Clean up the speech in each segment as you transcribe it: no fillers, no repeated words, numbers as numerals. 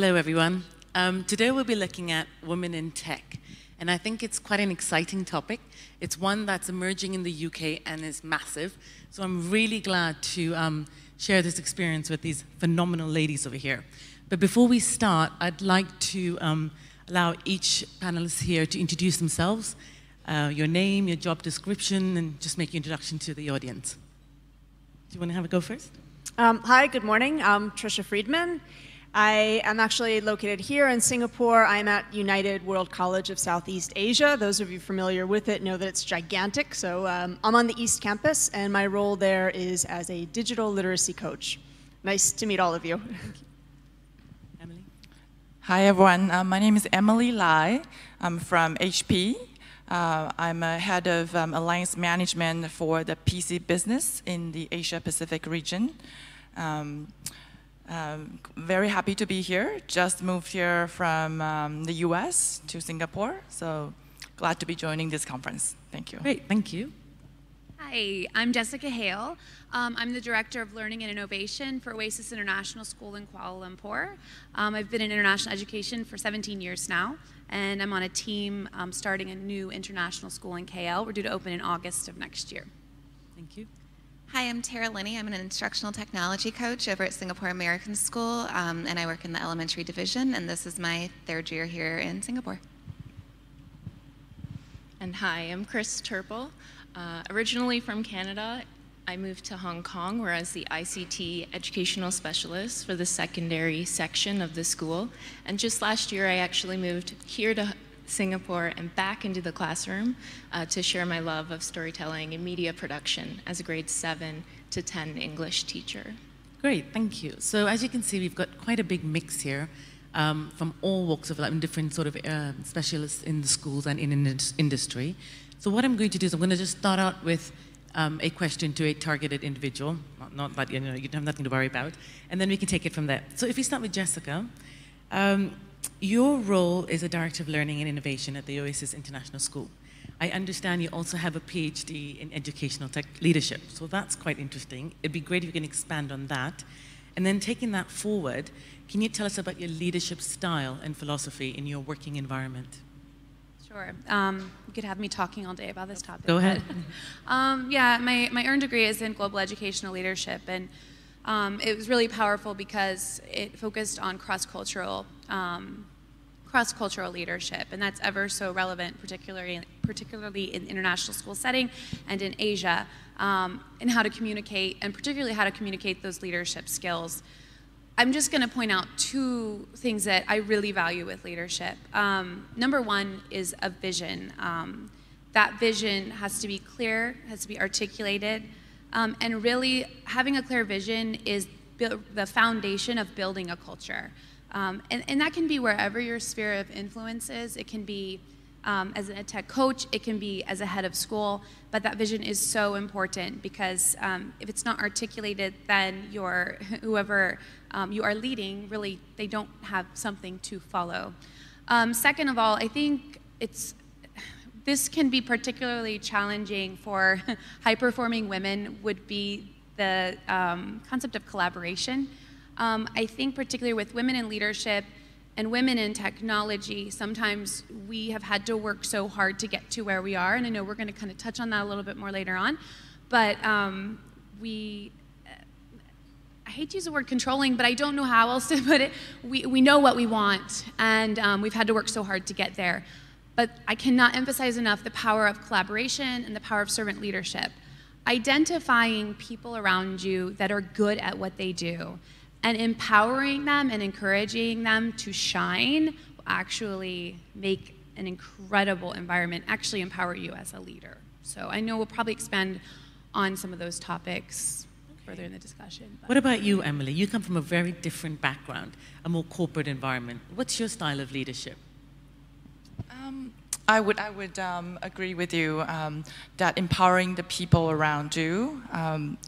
Hello, everyone. Today we'll be looking at women in tech. And I think it's quite an exciting topic. It's one that's emerging in the UK and is massive. So I'm really glad to share this experience with these phenomenal ladies over here. But before we start, I'd like to allow each panelist here to introduce themselves, your name, your job description, and just make your introduction to the audience. Do you want to have a go first? Hi, good morning. I'm Patricia Friedman. I am actually located here in Singapore. I'm at United World College of Southeast Asia. Those of you familiar with it know that it's gigantic. So I'm on the East Campus, and my role there is as a digital literacy coach. Nice to meet all of you. Emily? Hi, everyone. My name is Emily Lai. I'm from HP. I'm a head of Alliance Management for the PC business in the Asia-Pacific region. Very happy to be here. Just moved here from the US to Singapore, so glad to be joining this conference. Thank you. Great, thank you. Hi, I'm Jessica Hale. I'm the Director of Learning and Innovation for Oasis International School in Kuala Lumpur. I've been in international education for 17 years now, and I'm on a team starting a new international school in KL. We're due to open in August of next year. Thank you. Hi, I'm Linney. I'm an instructional technology coach over at Singapore American School, and I work in the elementary division, and this is my 3rd year here in Singapore. And hi, I'm Cris Turple. Originally from Canada, I moved to Hong Kong, where I was the ICT educational specialist for the secondary section of the school. And just last year, I actually moved here to Singapore and back into the classroom to share my love of storytelling and media production as a grade 7 to 10 English teacher. Great, thank you. So as you can see, we've got quite a big mix here from all walks of life and different sort of specialists in the schools and in industry. So what I'm going to do is I'm going to just start out with a question to a targeted individual, not that you don't have nothing to worry about, and then we can take it from there. So if we start with Jessica, your role is a Director of Learning and Innovation at the Oasis International School. I understand you also have a PhD in Educational Tech Leadership, so that's quite interesting. It'd be great if you can expand on that. And then taking that forward, can you tell us about your leadership style and philosophy in your working environment? Sure. You could have me talking all day about this topic. Go ahead. Yeah, my earned degree is in global educational leadership, and it was really powerful because it focused on cross-cultural leadership, and that's ever so relevant, particularly in international school setting and in Asia, and how to communicate, and particularly how to communicate those leadership skills. I'm just going to point out 2 things that I really value with leadership. Number 1 is a vision. That vision has to be clear, has to be articulated, and really having a clear vision is the foundation of building a culture. And that can be wherever your sphere of influence is. It can be as an EdTech coach, it can be as a head of school, but that vision is so important because if it's not articulated, then whoever you are leading, really, they don't have something to follow. Second of all, I think this can be particularly challenging for high-performing women would be the concept of collaboration. I think particularly with women in leadership and women in technology, sometimes we have had to work so hard to get to where we are, and I know we're going to kind of touch on that a little bit more later on, but I hate to use the word controlling, but I don't know how else to put it. We know what we want, and we've had to work so hard to get there. But I cannot emphasize enough the power of collaboration and the power of servant leadership. Identifying people around you that are good at what they do and empowering them and encouraging them to shine will actually make an incredible environment, actually empower you as a leader. So I know we'll probably expand on some of those topics further in the discussion. What about you, Emily? You come from a very different background, a more corporate environment. What's your style of leadership? I would agree with you that empowering the people around you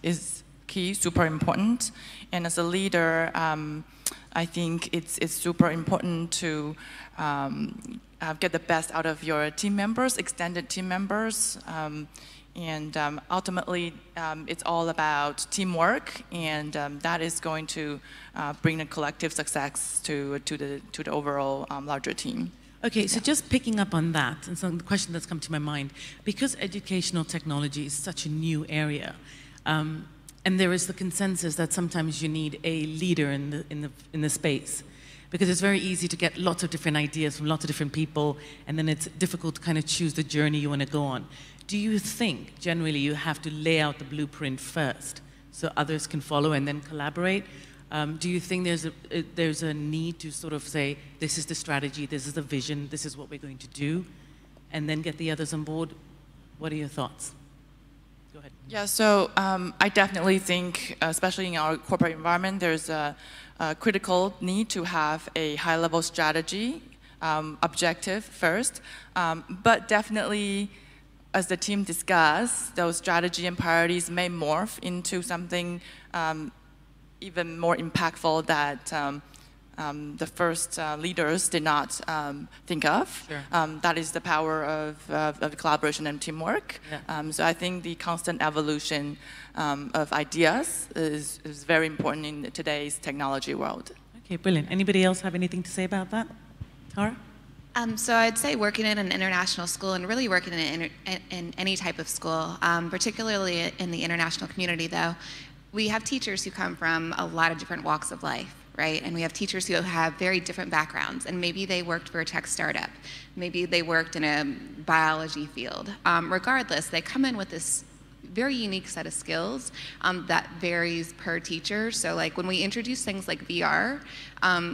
is key, super important. And as a leader, I think it's super important to get the best out of your team members, extended team members, And ultimately, it's all about teamwork, and that is going to bring a collective success to the overall larger team. Okay, so just picking up on that, and so the question that's come to my mind, because educational technology is such a new area, and there is the consensus that sometimes you need a leader in the space, because it's very easy to get lots of different ideas from lots of different people, and then it's difficult to kind of choose the journey you want to go on. Do you think generally you have to lay out the blueprint first so others can follow and then collaborate? Do you think there's a need to sort of say, this is the strategy, this is the vision, this is what we're going to do, and then get the others on board? What are your thoughts? Go ahead. Yeah, so I definitely think, especially in our corporate environment, there's a critical need to have a high-level strategy, objective first, but definitely, as the team discussed, those strategy and priorities may morph into something even more impactful that the first leaders did not think of. Sure. That is the power of collaboration and teamwork. Yeah. So I think the constant evolution of ideas is very important in today's technology world. Okay, brilliant. Anybody else have anything to say about that? Tara? So I'd say working in an international school and really working in any type of school, particularly in the international community though, we have teachers who come from a lot of different walks of life, right? And we have teachers who have very different backgrounds, and maybe they worked for a tech startup, maybe they worked in a biology field. Regardless, they come in with this very unique set of skills that varies per teacher. So like when we introduce things like VR,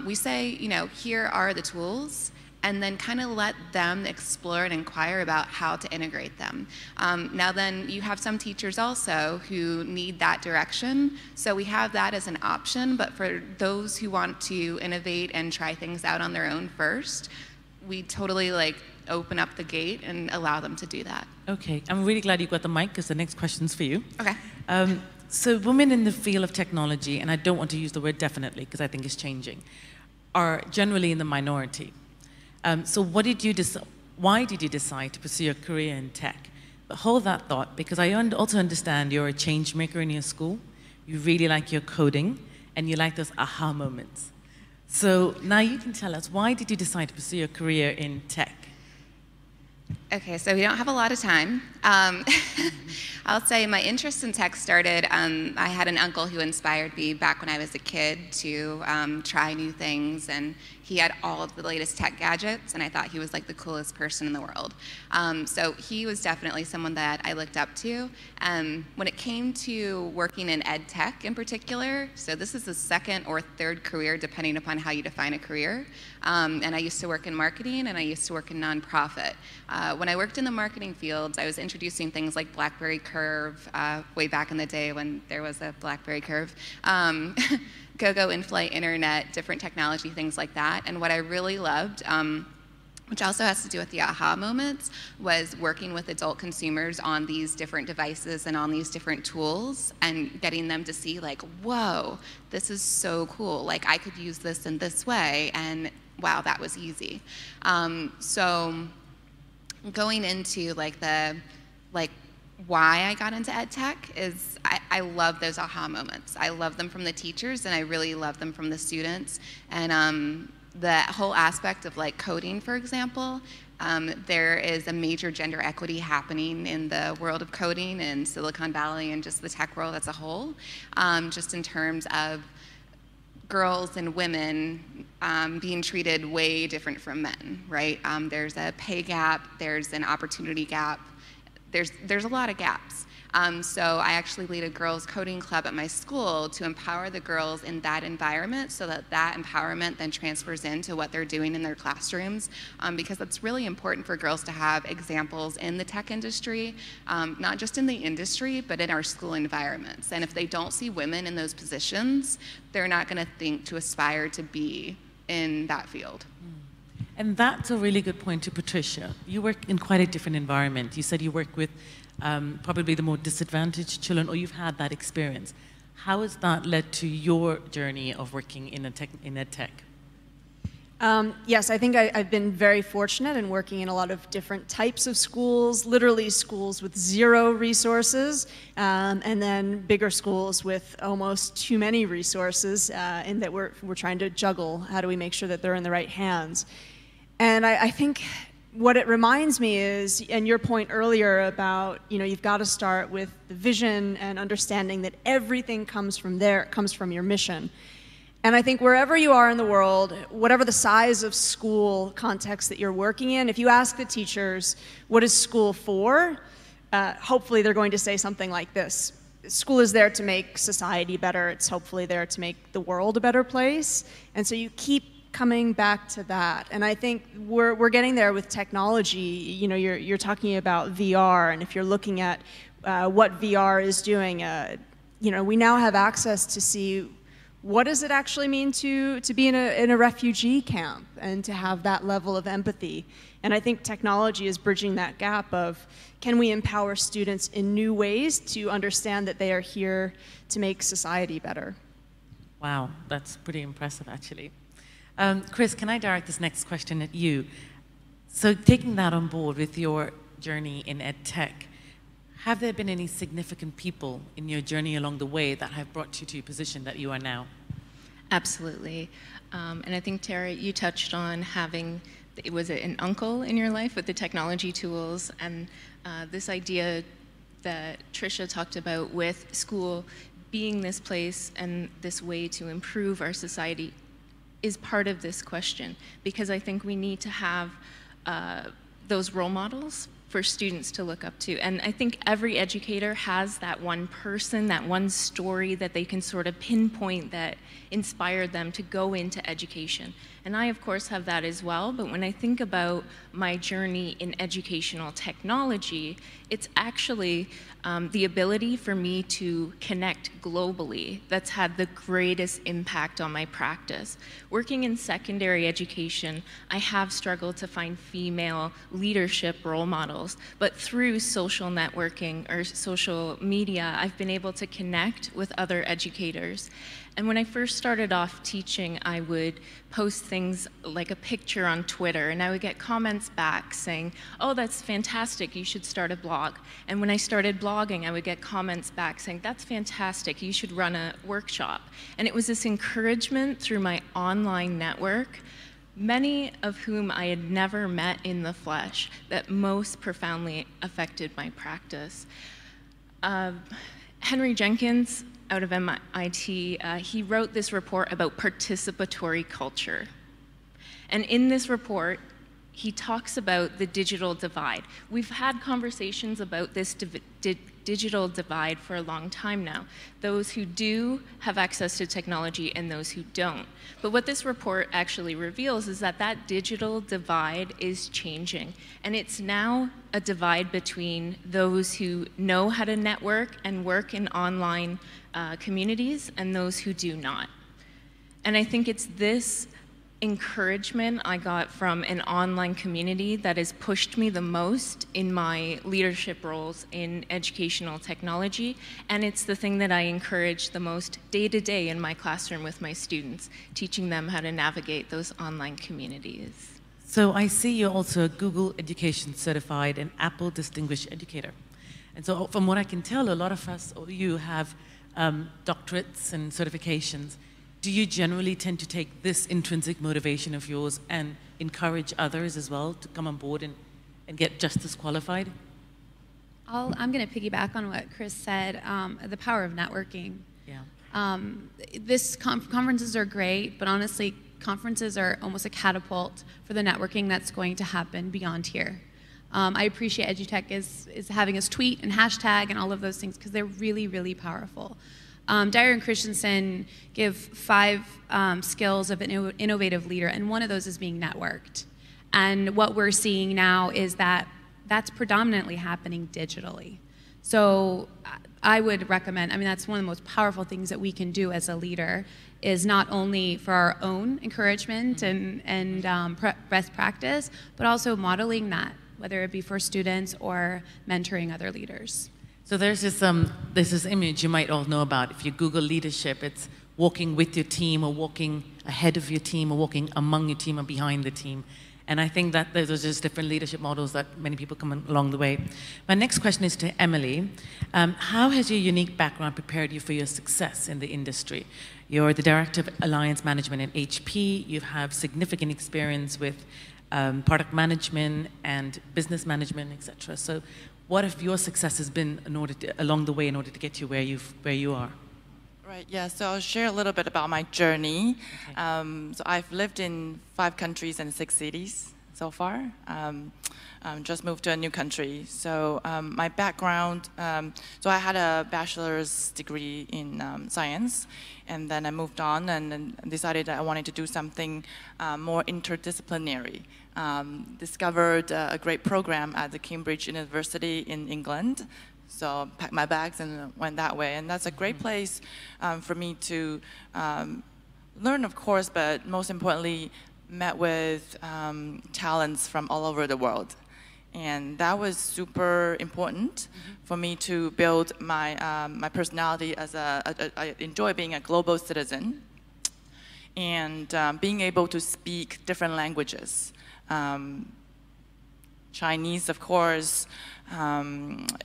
we say, you know, here are the tools, and then kind of let them explore and inquire about how to integrate them. Now then, you have some teachers also who need that direction, so we have that as an option, but for those who want to innovate and try things out on their own first, we totally like open up the gate and allow them to do that. Okay, I'm really glad you got the mic, because the next question's for you. Okay. So women in the field of technology, and I don't want to use the word definitely, because I think it's changing, are generally in the minority. So why did you decide to pursue a career in tech? But hold that thought, because I also understand you're a change maker in your school. You really like your coding, and you like those aha moments. So now you can tell us, why did you decide to pursue a career in tech? Okay, so we don't have a lot of time. I'll say my interest in tech started, I had an uncle who inspired me back when I was a kid to try new things, and he had all of the latest tech gadgets, and I thought he was like the coolest person in the world. So he was definitely someone that I looked up to. When it came to working in ed tech in particular, so this is the second or third career depending upon how you define a career. And I used to work in marketing, and I used to work in nonprofit. When I worked in the marketing fields, I was introducing things like BlackBerry Curve, way back in the day when there was a BlackBerry Curve. Go-Go in-flight internet, different technology, things like that. And what I really loved, which also has to do with the aha moments, was working with adult consumers on these different devices and on these different tools, and getting them to see like, whoa, this is so cool. Like I could use this in this way, and wow, that was easy. So going into like why I got into ed tech is I love those aha moments. I love them from the teachers, and I really love them from the students. And the whole aspect of like coding, for example, there is a major gender equity happening in the world of coding in Silicon Valley and just the tech world as a whole, just in terms of girls and women being treated way different from men, right? There's a pay gap, there's an opportunity gap, there's a lot of gaps. So I actually lead a girls coding club at my school to empower the girls in that environment, so that that empowerment then transfers into what they're doing in their classrooms, because it's really important for girls to have examples in the tech industry, not just in the industry, but in our school environments. And if they don't see women in those positions, they're not going to think to aspire to be in that field. And that's a really good point to Patricia. You work in quite a different environment. You said you work with probably the more disadvantaged children, or you've had that experience. How has that led to your journey of working in ed tech? Yes, I think I've been very fortunate in working in a lot of different types of schools, literally schools with zero resources, and then bigger schools with almost too many resources, in that we're trying to juggle how do we make sure that they're in the right hands. And I think what it reminds me is, and your point earlier about, you've got to start with the vision and understanding that everything comes from there, it comes from your mission. And I think wherever you are in the world, whatever the size of school context that you're working in, if you ask the teachers, what is school for? Hopefully they're going to say something like this. School is there to make society better. It's hopefully there to make the world a better place. And so you keep coming back to that. And I think we're getting there with technology. You're talking about VR, and if you're looking at what VR is doing, we now have access to see what does it actually mean to be in a refugee camp and to have that level of empathy. And I think technology is bridging that gap of, can we empower students in new ways to understand that they are here to make society better? Wow, that's pretty impressive, actually. Cris, can I direct this next question at you? So taking that on board with your journey in EdTech, have there been any significant people in your journey along the way that have brought you to a position that you are now? Absolutely. And I think, Tara, you touched on having, was it an uncle in your life with the technology tools, and this idea that Tricia talked about with school being this place and this way to improve our society is part of this question, because I think we need to have those role models for students to look up to. And I think every educator has that one person, that one story that they can sort of pinpoint that inspired them to go into education. And I, of course, have that as well, but when I think about my journey in educational technology, it's actually the ability for me to connect globally that's had the greatest impact on my practice. Working in secondary education, I have struggled to find female leadership role models, but through social networking or social media, I've been able to connect with other educators. And when I first started off teaching, I would post things like a picture on Twitter, and I would get comments back saying, oh, that's fantastic, you should start a blog. And when I started blogging, I would get comments back saying, that's fantastic, you should run a workshop. And it was this encouragement through my online network, many of whom I had never met in the flesh, that most profoundly affected my practice. Henry Jenkins, out of MIT, he wrote this report about participatory culture. And in this report, he talks about the digital divide. We've had conversations about this digital divide for a long time now. Those who do have access to technology and those who don't. But what this report actually reveals is that that digital divide is changing. And it's now a divide between those who know how to network and work in online communities and those who do not. And I think it's this encouragement I got from an online community that has pushed me the most in my leadership roles in educational technology, and it's the thing that I encourage the most day to day in my classroom with my students, teaching them how to navigate those online communities. So I see you're also a Google Education Certified and Apple Distinguished Educator. And so from what I can tell, a lot of us, or you, have doctorates and certifications. Do you generally tend to take this intrinsic motivation of yours and encourage others as well to come on board and get just as qualified? I'm going to piggyback on what Cris said, the power of networking. Yeah. Conferences are great, but honestly, conferences are almost a catapult for the networking that's going to happen beyond here. I appreciate EduTech is having us tweet and hashtag and all of those things because they're really, really powerful. Dyer and Christensen give 5 skills of an innovative leader, and one of those is being networked. And what we're seeing now is that that's predominantly happening digitally. So I would recommend, I mean, that's one of the most powerful things that we can do as a leader, is not only for our own encouragement and best practice, but also modeling that, whether it be for students or mentoring other leaders. So there's this image you might all know about. If you Google leadership, it's walking with your team or walking ahead of your team or walking among your team or behind the team. And I think that those are just different leadership models that many people come along the way. My next question is to Emily. How has your unique background prepared you for your success in the industry? You're the Director of Alliance Management at HP. You have significant experience with product management and business management, etc. So what have your successes been along the way in order to get you where you are? Right, yeah, so I'll share a little bit about my journey. Okay. So I've lived in 5 countries and 6 cities so far. Just moved to a new country. So my background, so I had a bachelor's degree in science, and then I moved on and decided that I wanted to do something more interdisciplinary. Discovered a great program at the Cambridge University in England. So packed my bags and went that way. And that's a great place for me to learn, of course, but most importantly, met with talents from all over the world. And that was super important for me to build my personality as I enjoy being a global citizen and being able to speak different languages. Chinese, of course,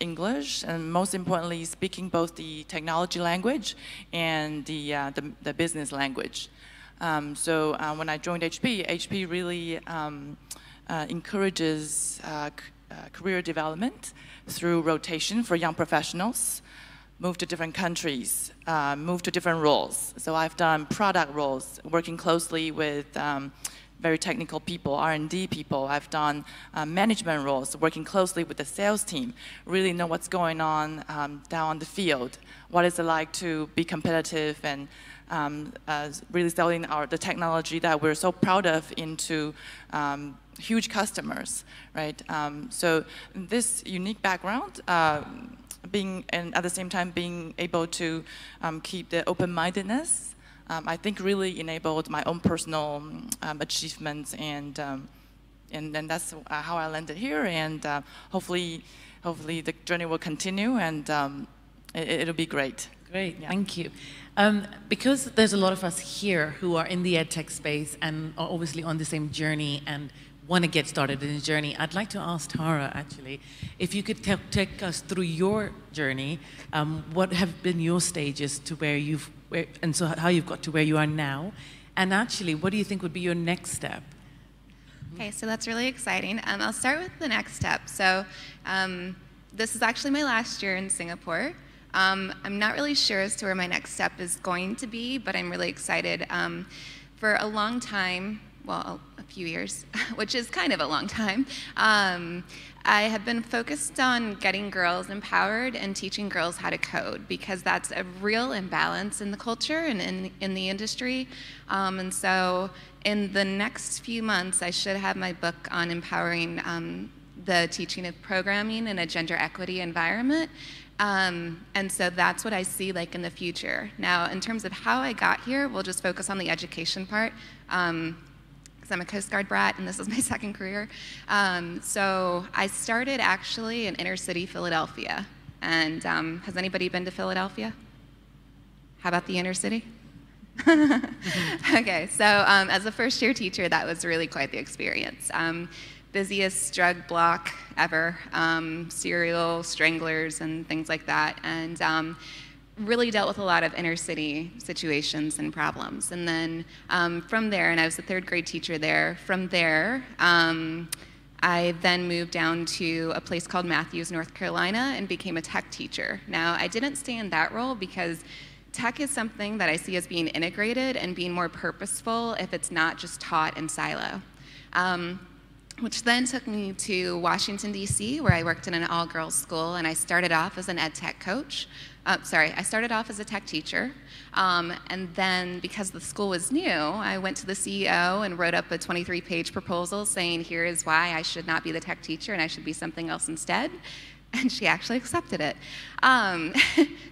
English, and most importantly, speaking both the technology language and the business language. So when I joined HP really encourages career development through rotation for young professionals, move to different countries, move to different roles. So I've done product roles, working closely with very technical people, R&D people. I've done management roles, working closely with the sales team, really know what's going on down on the field. What is it like to be competitive and really selling the technology that we're so proud of into huge customers, right? So this unique background, and at the same time being able to keep the open-mindedness, I think really enabled my own personal achievements, and that's how I landed here. And hopefully the journey will continue, and it'll be great. Great, Yeah. thank you. Because there's a lot of us here who are in the EdTech space and are obviously on the same journey and want to get started in the journey, I'd like to ask Tara, actually, if you could take us through your journey. What have been your stages to and so how you've got to where you are now, and actually, what do you think would be your next step? Okay, so that's really exciting. I'll start with the next step. So this is actually my last year in Singapore. I'm not really sure as to where my next step is going to be, but I'm really excited. For a long time, well, a few years, which is kind of a long time, I have been focused on getting girls empowered and teaching girls how to code, because that's a real imbalance in the culture and in the industry. And so in the next few months, I should have my book on empowering the teaching of programming in a gender equity environment. And so that's what I see like in the future. Now, in terms of how I got here, we'll just focus on the education part. I'm a Coast Guard brat, and this is my second career. So I started actually in inner city Philadelphia. And has anybody been to Philadelphia? How about the inner city? Okay, so as a first-year teacher, that was really quite the experience. Busiest drug block ever, serial stranglers and things like that. And really dealt with a lot of inner city situations and problems. And then from there, and I was the 3rd grade teacher there, from there, I then moved down to a place called Matthews, North Carolina, and became a tech teacher. Now, I didn't stay in that role because tech is something that I see as being integrated and being more purposeful if it's not just taught in silo. Which then took me to Washington, D.C., where I worked in an all-girls school, and I started off as an EdTech coach. I started off as a tech teacher, and then because the school was new, I went to the CEO and wrote up a 23-page proposal saying, here is why I should not be the tech teacher and I should be something else instead, and she actually accepted it.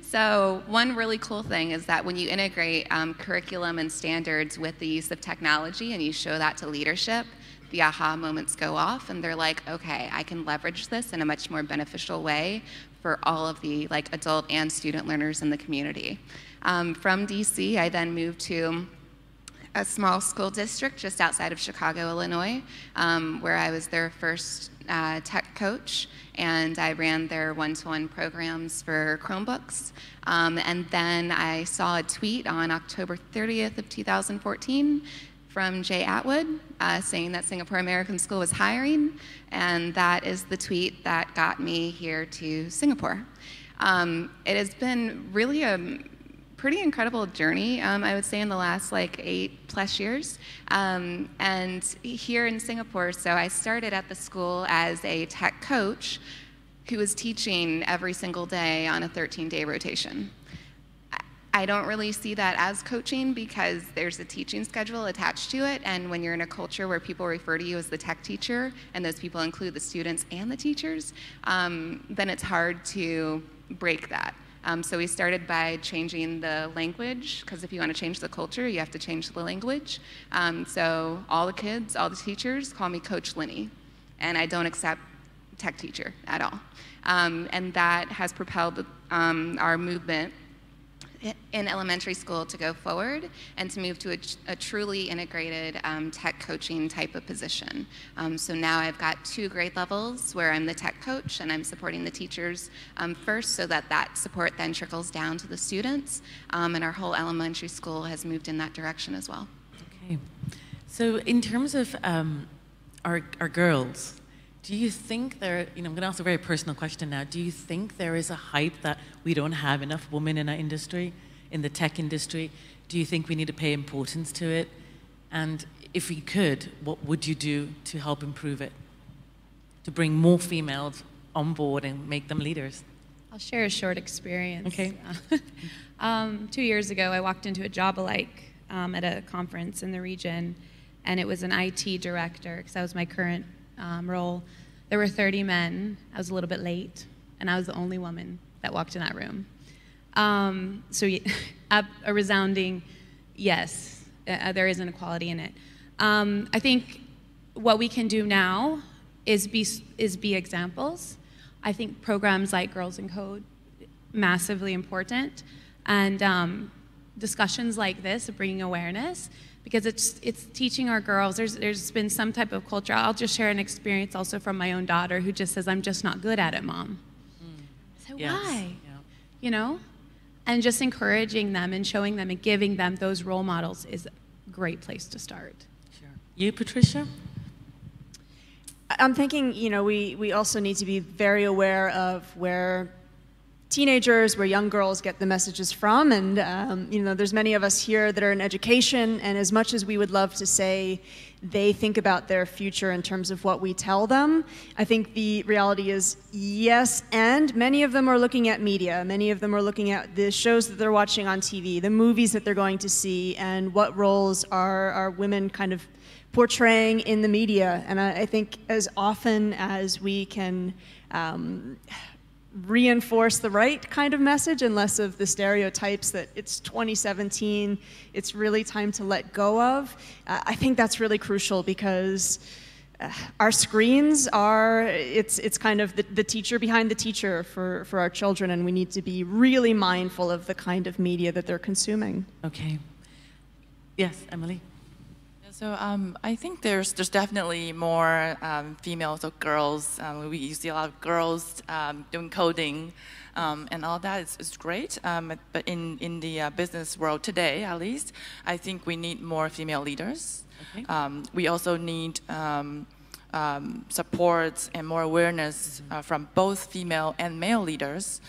So one really cool thing is that when you integrate curriculum and standards with the use of technology and you show that to leadership, the aha moments go off and they're like, okay, I can leverage this in a much more beneficial way for all of the like adult and student learners in the community. From DC, I then moved to a small school district just outside of Chicago, Illinois, where I was their first tech coach, and I ran their one-to-one programs for Chromebooks. And then I saw a tweet on October 30th of 2014 from Jay Atwood saying that Singapore American School was hiring, and that is the tweet that got me here to Singapore. It has been really a pretty incredible journey, I would say, in the last like 8+ years. And here in Singapore, so I started at the school as a tech coach who was teaching every single day on a 13-day rotation. I don't really see that as coaching because there's a teaching schedule attached to it, and when you're in a culture where people refer to you as the tech teacher, and those people include the students and the teachers, then it's hard to break that. So we started by changing the language, because if you want to change the culture, you have to change the language. So all the kids, all the teachers call me Coach Linney, and I don't accept tech teacher at all. And that has propelled our movement in elementary school to go forward and to move to a truly integrated tech coaching type of position. So now I've got 2 grade levels where I'm the tech coach and I'm supporting the teachers first, so that that support then trickles down to the students, and our whole elementary school has moved in that direction as well. Okay. So in terms of our girls, do you think there, I'm going to ask a very personal question now. Do you think there is a hype that we don't have enough women in our industry, in the tech industry? Do you think we need to pay importance to it? And if we could, what would you do to help improve it? To bring more females on board and make them leaders? I'll share a short experience. Okay. 2 years ago, I walked into a job alike at a conference in the region, and it was an IT director, because that was my current role. There were 30 men. I was a little bit late, and I was the only woman that walked in that room. So a resounding yes, there is inequality in it. I think what we can do now is be examples. I think programs like Girls in Code, massively important, and discussions like this of bringing awareness, because it's teaching our girls. There's been some type of culture. I'll just share an experience also from my own daughter, who just says, "I'm just not good at it, Mom." So yes. why? Yeah. You know? And just encouraging them and showing them and giving them those role models is a great place to start. Sure. You, Patricia? I'm thinking, we also need to be very aware of where teenagers, where young girls get the messages from, and there's many of us here that are in education, and as much as we would love to say they think about their future in terms of what we tell them, I think the reality is yes, and many of them are looking at media, many of them are looking at the shows that they're watching on TV, the movies that they're going to see, and what roles are women kind of portraying in the media. And I think as often as we can reinforce the right kind of message and less of the stereotypes that it's 2017, it's really time to let go of, I think that's really crucial, because our screens are, it's kind of the teacher behind the teacher for our children, and we need to be really mindful of the kind of media that they're consuming. Okay. Yes, Emily? So I think there's definitely more females or girls. We see a lot of girls doing coding, and all that is great. But in the business world today, at least, I think we need more female leaders. Okay. We also need support and more awareness from both female and male leaders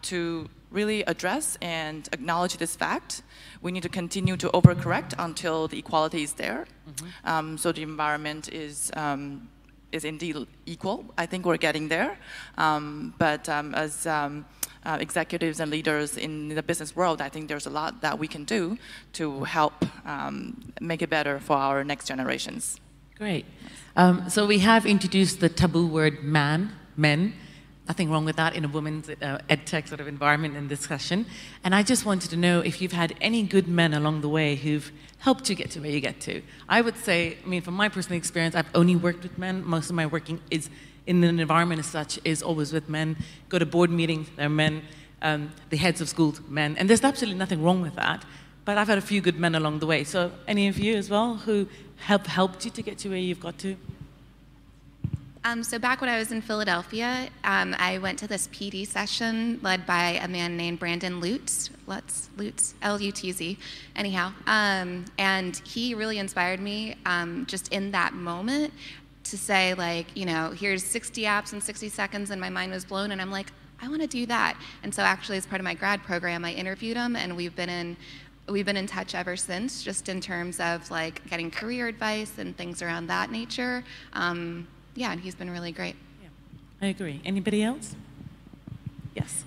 to really address and acknowledge this fact. We need to continue to overcorrect until the equality is there. Mm-hmm. So the environment is indeed equal. I think we're getting there. But as executives and leaders in the business world, I think there's a lot that we can do to help make it better for our next generations. Great. So we have introduced the taboo word men. nothing wrong with that in a women's EdTech sort of environment and discussion. And I just wanted to know if you've had any good men along the way who've helped you get to where you get to. I would say, I mean, from my personal experience, I've only worked with men. Most of my working is in an environment as such is always with men. Go to board meetings, they're men. The heads of schools, men. And there's absolutely nothing wrong with that. But I've had a few good men along the way. So any of you as well who have helped you to get to where you've got to? So back when I was in Philadelphia, I went to this PD session led by a man named Brandon Lutz, L-U-T-Z, anyhow. And he really inspired me just in that moment to say, like, you know, here's 60 apps in 60 seconds, and my mind was blown, and I'm like, I want to do that. And so actually, as part of my grad program, I interviewed him, and we've been in touch ever since, just in terms of like getting career advice and things around that nature. Yeah, and he's been really great. Yeah, I agree. Anybody else? Yes.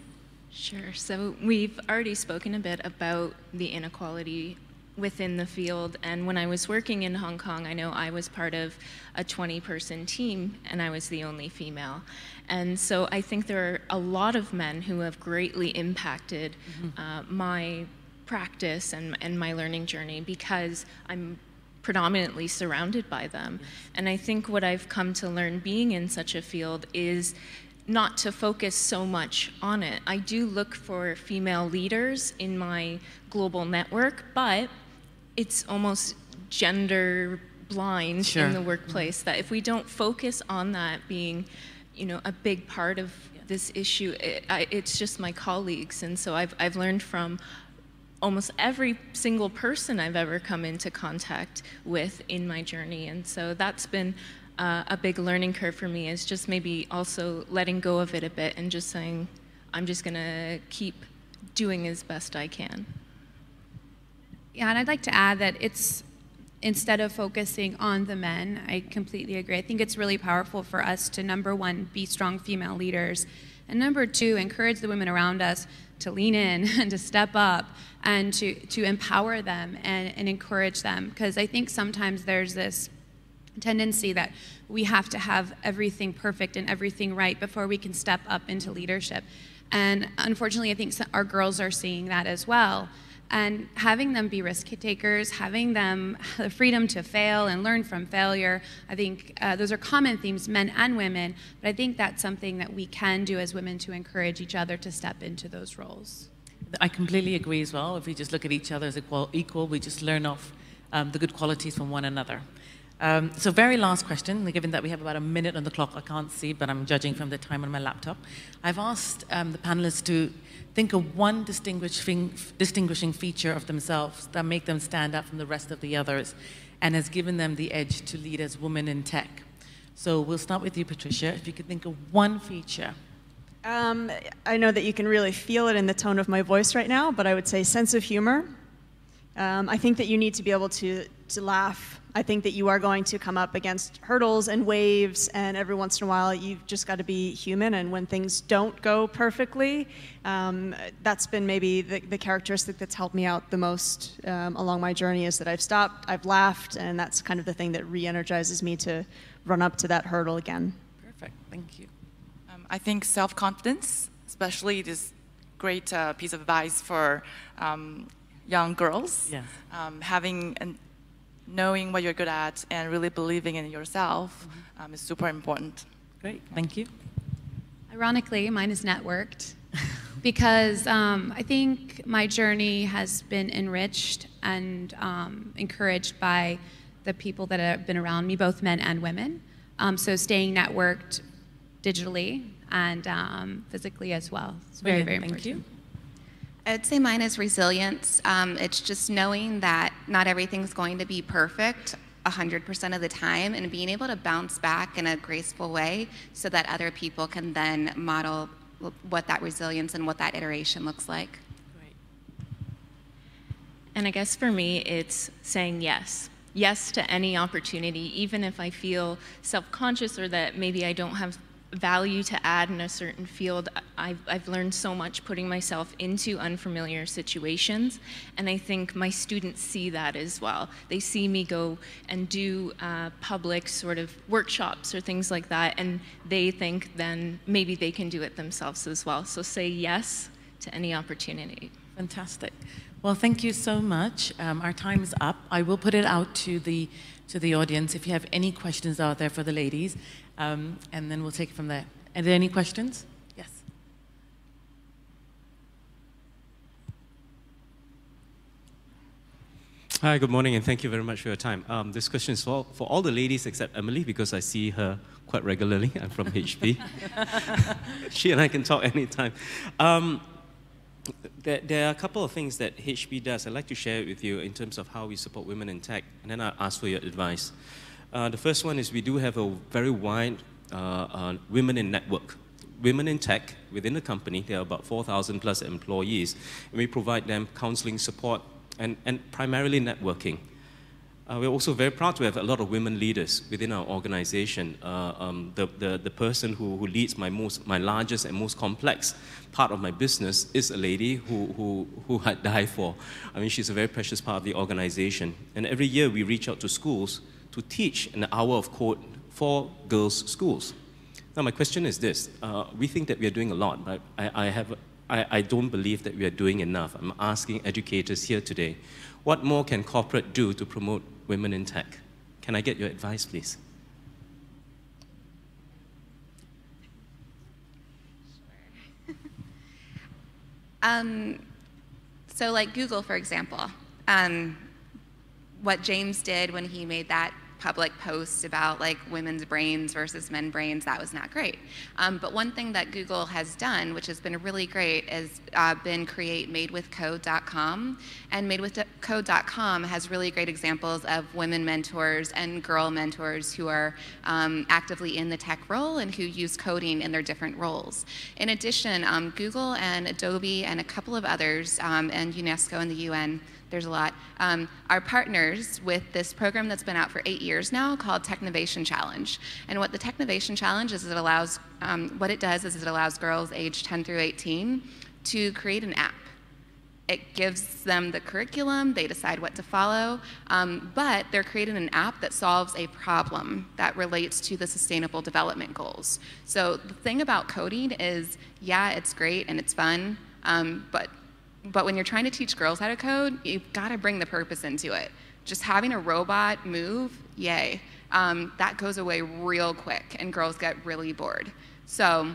Sure. So we've already spoken a bit about the inequality within the field, and when I was working in Hong Kong, I know I was part of a 20-person team, and I was the only female. And so I think there are a lot of men who have greatly impacted my practice and my learning journey because I'm predominantly surrounded by them. And I think what I've come to learn being in such a field is not to focus so much on it. I do look for female leaders in my global network, but it's almost gender blind in the workplace that if we don't focus on that being, you know, a big part of this issue, it's just my colleagues. And so I've learned from almost every single person I've ever come into contact with in my journey. And so that's been a big learning curve for me, is just maybe also letting go of it a bit and just saying, I'm just gonna keep doing as best I can. Yeah, and I'd like to add that it's, instead of focusing on the men, I completely agree. I think it's really powerful for us to, number one, be strong female leaders, and number two, encourage the women around us to lean in and to step up and to empower them and encourage them. Because I think sometimes there's this tendency that we have to have everything perfect and everything right before we can step up into leadership. And unfortunately, I think our girls are seeing that as well. And having them be risk takers, having them the freedom to fail and learn from failure, I think those are common themes, men and women, but I think that's something that we can do as women to encourage each other to step into those roles. I completely agree as well. If we just look at each other as equal, we just learn off the good qualities from one another. So very last question, given that we have about a minute on the clock, I can't see, but I'm judging from the time on my laptop. I've asked the panelists to think of one distinguishing feature of themselves that make them stand out from the rest of the others and has given them the edge to lead as women in tech. So we'll start with you, Patricia. If you could think of one feature. I know that you can really feel it in the tone of my voice right now, but I would say sense of humor. I think that you need to be able to laugh. I think that you are going to come up against hurdles and waves, and every once in a while you've just got to be human, and when things don't go perfectly, that's been maybe the characteristic that's helped me out the most along my journey, is that I've stopped, I've laughed, and that's kind of the thing that re-energizes me to run up to that hurdle again. Perfect, thank you. I think self-confidence, especially this great piece of advice for young girls, yes. Knowing what you're good at and really believing in yourself is super important. Great, thank you. Ironically, mine is networked because I think my journey has been enriched and encouraged by the people that have been around me, both men and women. So staying networked digitally and physically as well. It's very, very important. Thank you. I'd say mine is resilience. It's just knowing that not everything's going to be perfect 100% of the time, and being able to bounce back in a graceful way so that other people can then model what that resilience and what that iteration looks like. Great. And I guess for me, it's saying yes. Yes to any opportunity, even if I feel self-conscious or that maybe I don't have value to add in a certain field. I've learned so much putting myself into unfamiliar situations, and I think my students see that as well. They see me go and do public sort of workshops or things like that, and they think then maybe they can do it themselves as well. So say yes to any opportunity. Fantastic. Well, thank you so much. Our time is up. I will put it out to the audience if you have any questions out there for the ladies, and then we'll take it from there. Are there any questions? Yes. Hi, good morning, and thank you very much for your time. This question is for all the ladies except Emily, because I see her quite regularly. I'm from HP. She and I can talk anytime. There are a couple of things that HP does. I'd like to share it with you in terms of how we support women in tech, and then I'll ask for your advice. The first one is we do have a very wide women in network. Women in tech within the company, there are about 4,000 plus employees, and we provide them counseling support and primarily networking. We're also very proud to have a lot of women leaders within our organization. The person who leads my largest and most complex part of my business is a lady who I die for. I mean, she's a very precious part of the organization. And every year we reach out to schools to teach an hour of code for girls' schools. Now my question is this, we think that we are doing a lot, but I don't believe that we are doing enough. I'm asking educators here today, what more can corporate do to promote women in tech? Can I get your advice, please? So like Google, for example, what James did when he made that public post about like women's brains versus men's brains, that was not great. But one thing that Google has done, which has been really great, is been create madewithcode.com. And madewithcode.com has really great examples of women mentors and girl mentors who are actively in the tech role and who use coding in their different roles. In addition, Google and Adobe and a couple of others, and UNESCO and the UN, there's a lot, are partners with this program that's been out for 8 years now called Technovation Challenge. And what the Technovation Challenge is, it allows, what it does is it allows girls aged 10 through 18 to create an app. It gives them the curriculum, they decide what to follow, but they're creating an app that solves a problem that relates to the Sustainable Development Goals. So the thing about coding is, yeah, it's great and it's fun, but when you're trying to teach girls how to code, you've got to bring the purpose into it. Just having a robot move, yay, that goes away real quick and girls get really bored. So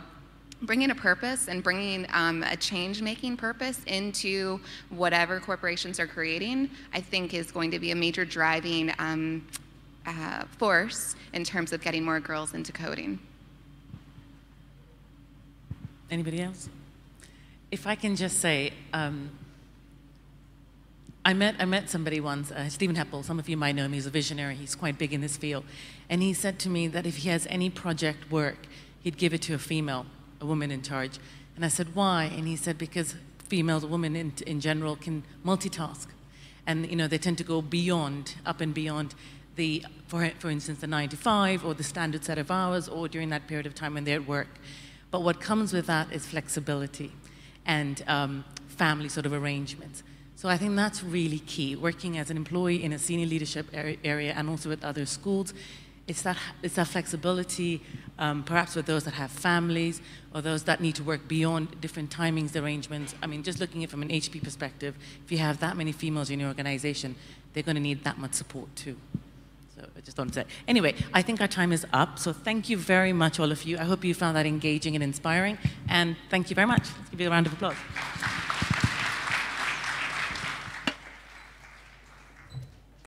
bringing a purpose and bringing a change-making purpose into whatever corporations are creating, I think is going to be a major driving force in terms of getting more girls into coding. Anybody else? If I can just say, I met somebody once, Stephen Heppel, some of you might know him, he's a visionary, he's quite big in this field, and he said to me that if he has any project work, he'd give it to a female, a woman in charge. And I said, why? And he said, because females, or women in general, can multitask. And you know, they tend to go beyond, up and beyond the, for instance, the 9 to 5, or the standard set of hours, or during that period of time when they're at work. But what comes with that is flexibility and family sort of arrangements. So I think that's really key, working as an employee in a senior leadership area and also with other schools. It's that flexibility, perhaps with those that have families or those that need to work beyond different timings arrangements. I mean, just looking at it from an HP perspective, if you have that many females in your organization, they're going to need that much support too. So I just want to say. Anyway, I think our time is up. So thank you very much, all of you. I hope you found that engaging and inspiring. And thank you very much. Let's give you a round of applause.